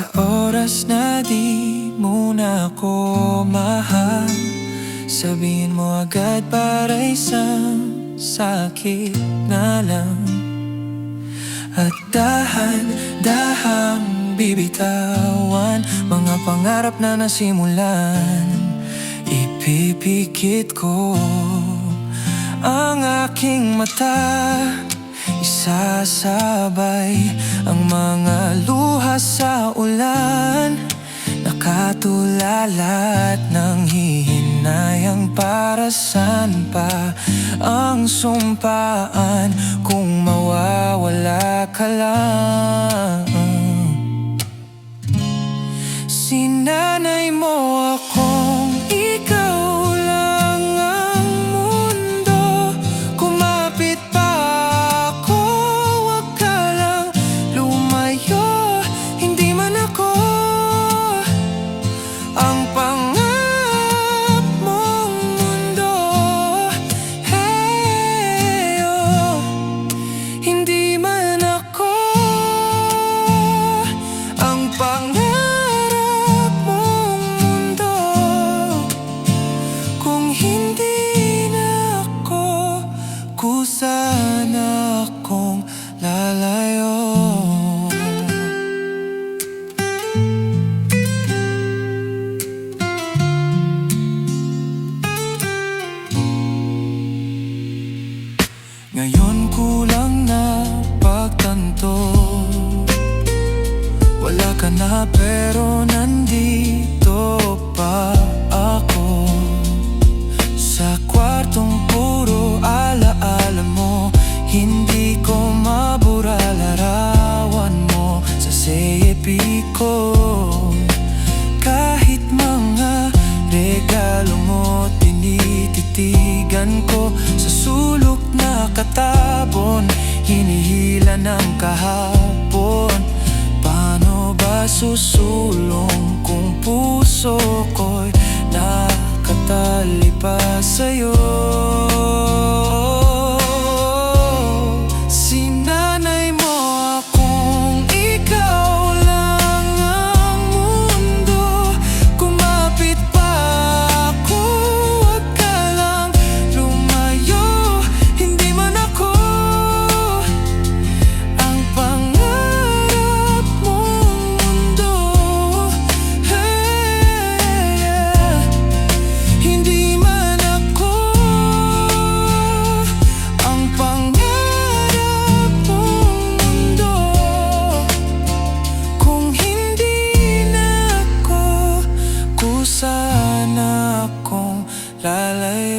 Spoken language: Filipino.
Sa oras na di mo na ako mahal, sabihin mo agad para isang sakit na lang. At dahan-dahang bibitawan mga pangarap na nasimulan. Ipipikit ko ang aking mata, isasabay ang mga luha sa ulan, nakatulala at nang hihinayang para saan pa ang sumpaan kung mawawala ka lang. Sinanay mo akong ikaw lang ang mundo. Kumapit pa ako, wag ka lang lumayo. Hindi man ako ang pangarap mong mundo. Hey, oh. Hindi man ako ang pangarap sana akong lalayo. Ngayon kulang na pagtanto, wala ka na pero nandito pa ako sa kwartong puro alaala mo. Hindi ko mabura larawan mo sa sepi ko. Kahit mga regalo mo tinititigan ko, sa sulok na katabon hinihila ng kahapon. Paano ba susulong kung puso ko'y nakatali pa sa'yo? Sana akong lalayo.